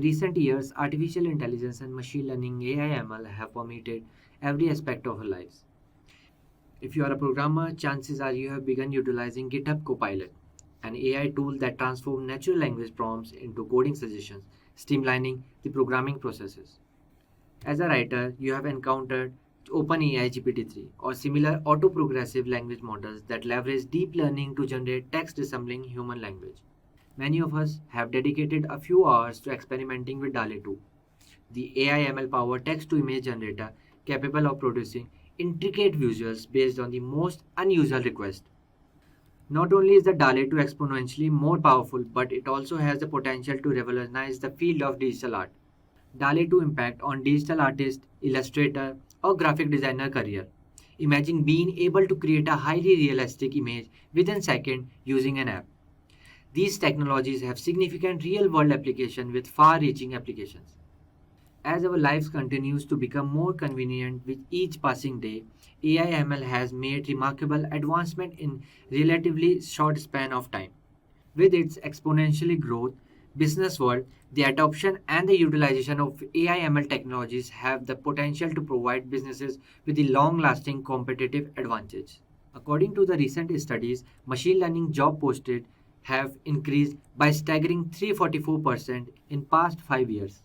recent years, artificial intelligence and machine learning AI/ML have permeated every aspect of our lives. If you are a programmer, chances are you have begun utilizing GitHub Copilot, an AI tool that transforms natural language prompts into coding suggestions, streamlining the programming processes. As a writer, you have encountered OpenAI GPT-3 or similar auto-progressive language models that leverage deep learning to generate text resembling human language. Many of us have dedicated a few hours to experimenting with DALL-E 2, the AI/ML powered text to image generator capable of producing intricate visuals based on the most unusual requests. Not only is the DALL-E 2 exponentially more powerful, but it also has the potential to revolutionize the field of digital art. DALL-E 2 impact on digital artist, illustrator, or graphic designer career. Imagine being able to create a highly realistic image within seconds using an app. These technologies have significant real-world application with far-reaching applications. As our lives continues to become more convenient with each passing day, AI/ML has made remarkable advancement in relatively short span of time. With its exponentially growth, business world, the adoption and the utilization of AI/ML technologies have the potential to provide businesses with a long-lasting competitive advantage. According to the recent studies, machine learning job posted have increased by staggering 344% in past 5 years.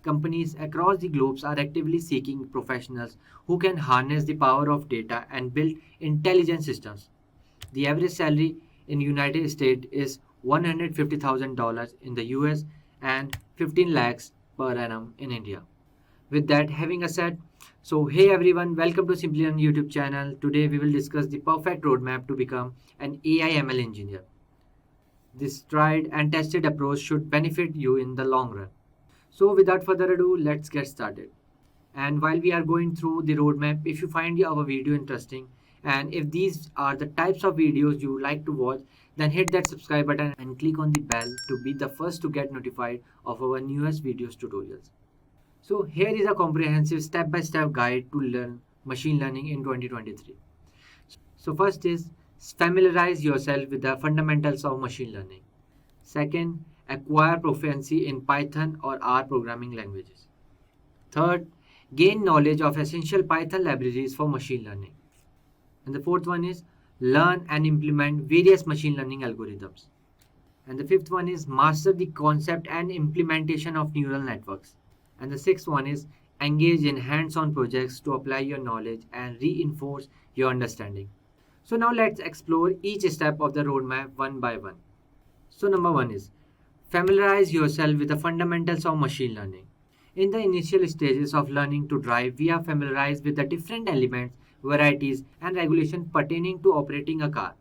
Companies across the globe are actively seeking professionals who can harness the power of data and build intelligent systems. The average salary in United States is $150,000 in the US and 15 lakhs per annum in India. With that having a said, so hey everyone, welcome to Simplilearn YouTube channel. Today we will discuss the perfect roadmap to become an AI/ML engineer. This tried and tested approach should benefit you in the long run. So without further ado, let's get started. And while we are going through the roadmap, if you find our video interesting and if these are the types of videos you like to watch, then hit that subscribe button and click on the bell to be the first to get notified of our newest videos tutorials. So here is a comprehensive step-by-step guide to learn machine learning in 2023. So first is familiarize yourself with the fundamentals of machine learning. Second, acquire proficiency in Python or R programming languages. Third, gain knowledge of essential Python libraries for machine learning. And the fourth one is learn and implement various machine learning algorithms. And the fifth one is master the concept and implementation of neural networks. And the sixth one is engage in hands-on projects to apply your knowledge and reinforce your understanding. So now let's explore each step of the roadmap one by one. So number one is familiarize yourself with the fundamentals of machine learning. In the initial stages of learning to drive, we are familiarized with the different elements, varieties, and regulations pertaining to operating a car.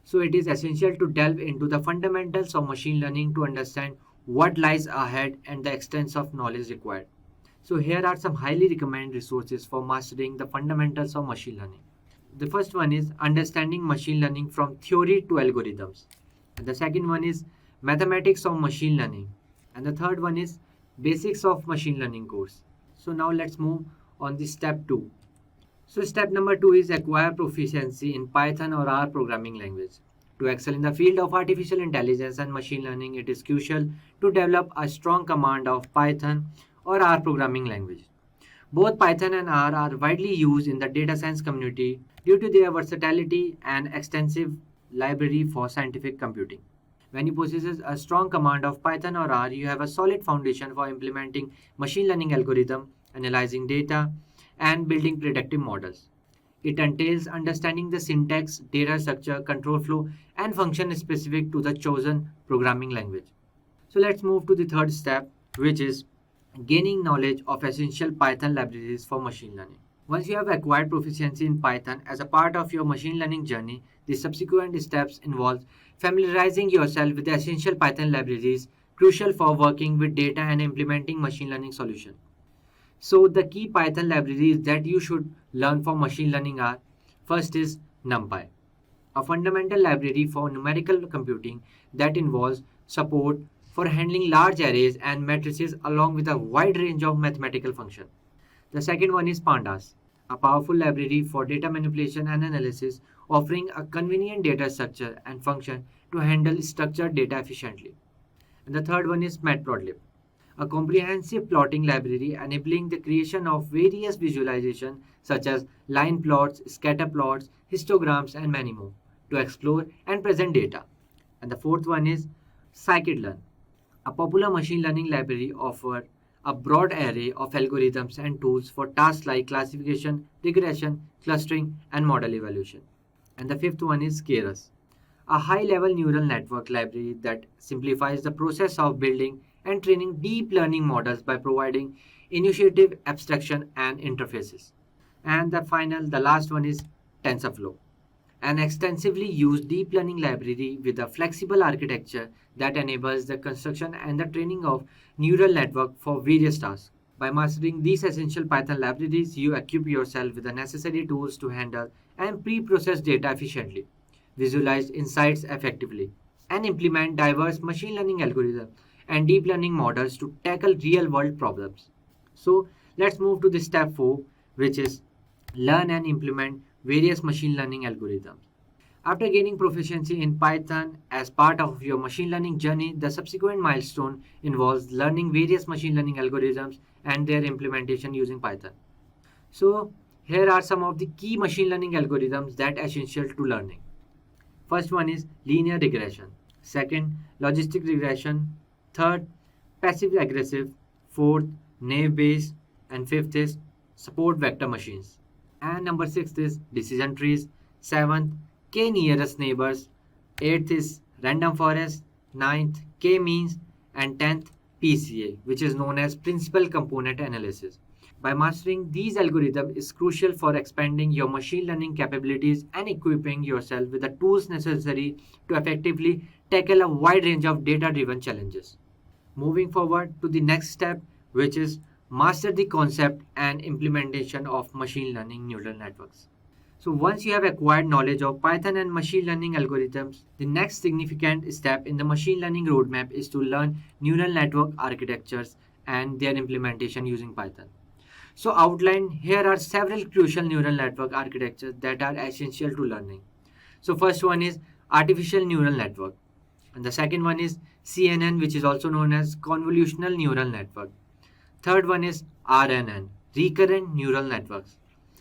So it is essential to delve into the fundamentals of machine learning to understand what lies ahead and the extent of knowledge required. So here are some highly recommended resources for mastering the fundamentals of machine learning. The first one is understanding machine learning from theory to algorithms. And the second one is mathematics of machine learning. And the third one is basics of machine learning course. So now let's move on the step 2. So step number 2 is acquire proficiency in Python or R programming language. To excel in the field of artificial intelligence and machine learning, it is crucial to develop a strong command of Python or R programming language. Both Python and R are widely used in the data science community due to their versatility and extensive library for scientific computing. When you possess a strong command of Python or R, you have a solid foundation for implementing machine learning algorithm, analyzing data, and building predictive models. It entails understanding the syntax, data structure, control flow, and function specific to the chosen programming language. So let's move to the third step, which is gaining knowledge of essential Python libraries for machine learning. Once you have acquired proficiency in Python as a part of your machine learning journey, the subsequent steps involve familiarizing yourself with the essential Python libraries crucial for working with data and implementing machine learning solutions. So the key Python libraries that you should learn for machine learning are: first is NumPy, a fundamental library for numerical computing that involves support for handling large arrays and matrices along with a wide range of mathematical functions. The second one is Pandas, a powerful library for data manipulation and analysis, offering a convenient data structure and function to handle structured data efficiently. And the third one is Matplotlib, a comprehensive plotting library enabling the creation of various visualizations such as line plots, scatter plots, histograms, and many more to explore and present data. And the fourth one is scikit-learn, a popular machine learning library offered a broad array of algorithms and tools for tasks like classification, regression, clustering, and model evaluation. And the fifth one is Keras, a high-level neural network library that simplifies the process of building and training deep learning models by providing intuitive abstraction and interfaces. And the last one is TensorFlow, an extensively used deep learning library with a flexible architecture that enables the construction and the training of neural network for various tasks. By mastering these essential Python libraries, you equip yourself with the necessary tools to handle and pre-process data efficiently, visualize insights effectively, and implement diverse machine learning algorithms and deep learning models to tackle real-world problems. So let's move to the step 4, which is learn and implement various machine learning algorithms. After gaining proficiency in Python as part of your machine learning journey, the subsequent milestone involves learning various machine learning algorithms and their implementation using Python. So, here are some of the key machine learning algorithms that are essential to learning. First one is linear regression. Second, logistic regression. Third, passive aggressive. Fourth, naive Bayes. And fifth is support vector machines. And number 6 is decision trees. 7th, k nearest neighbors. 8th is random forest. 9th, k means. And 10th, PCA, which is known as principal component analysis. By mastering these algorithms is crucial for expanding your machine learning capabilities and equipping yourself with the tools necessary to effectively tackle a wide range of data-driven challenges. Moving forward to the next step, which is master the concept and implementation of machine learning neural networks. So once you have acquired knowledge of Python and machine learning algorithms, the next significant step in the machine learning roadmap is to learn neural network architectures and their implementation using Python. So outlined here are several crucial neural network architectures that are essential to learning. So first one is artificial neural network, and the second one is CNN, which is also known as convolutional neural network. Third one is RNN, recurrent neural networks,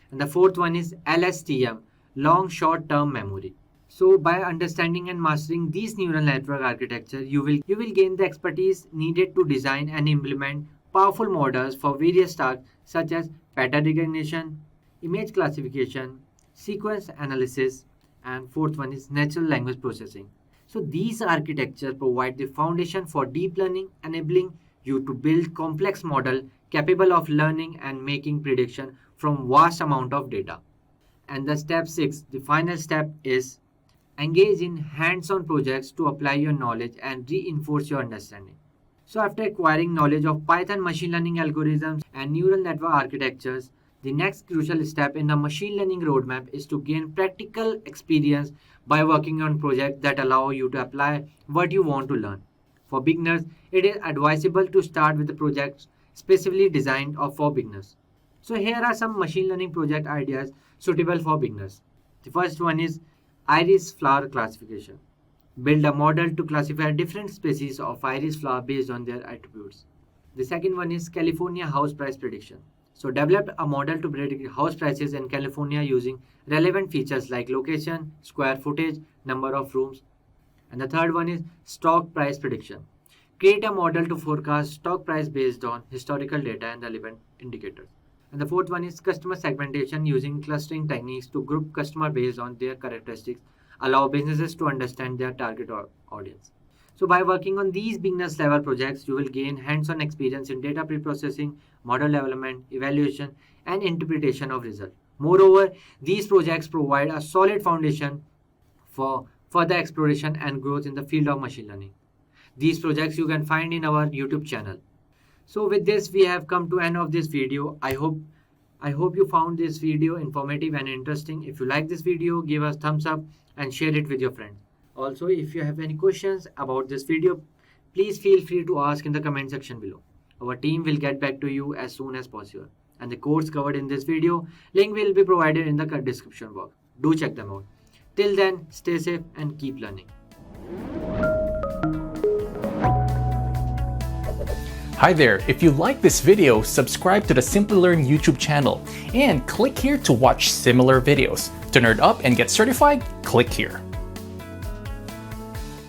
and the fourth one is LSTM, long short term memory. So by understanding and mastering these neural network architecture, you will gain the expertise needed to design and implement powerful models for various tasks such as pattern recognition, image classification, sequence analysis, and fourth one is natural language processing. So these architectures provide the foundation for deep learning, enabling you to build complex model capable of learning and making prediction from vast amount of data. And the step 6, the final step is engage in hands-on projects to apply your knowledge and reinforce your understanding. So after acquiring knowledge of Python machine learning algorithms and neural network architectures, the next crucial step in the machine learning roadmap is to gain practical experience by working on projects that allow you to apply what you want to learn. For beginners, it is advisable to start with the projects specifically designed for beginners. So here are some machine learning project ideas suitable for beginners. The first one is iris flower classification. Build a model to classify different species of iris flower based on their attributes. The second one is California house price prediction. So develop a model to predict house prices in California using relevant features like location, square footage, number of rooms. And the third one is stock price prediction. Create a model to forecast stock price based on historical data and relevant indicators. And the fourth one is customer segmentation using clustering techniques to group customer based on their characteristics, allow businesses to understand their target audience. So by working on these beginners level projects, you will gain hands-on experience in data pre-processing, model development, evaluation, and interpretation of results. Moreover, these projects provide a solid foundation for further exploration and growth in the field of machine learning. These projects you can find in our YouTube channel. So with this, we have come to end of this video. I hope you found this video informative and interesting. If you like this video, give us thumbs up and share it with your friends. Also, if you have any questions about this video, please feel free to ask in the comment section below. Our team will get back to you as soon as possible. And the course covered in this video, link will be provided in the description box. Do check them out. Till then, stay safe and keep learning. Hi there, if you like this video, subscribe to the Simplilearn YouTube channel and click here to watch similar videos. To nerd up and get certified, click here.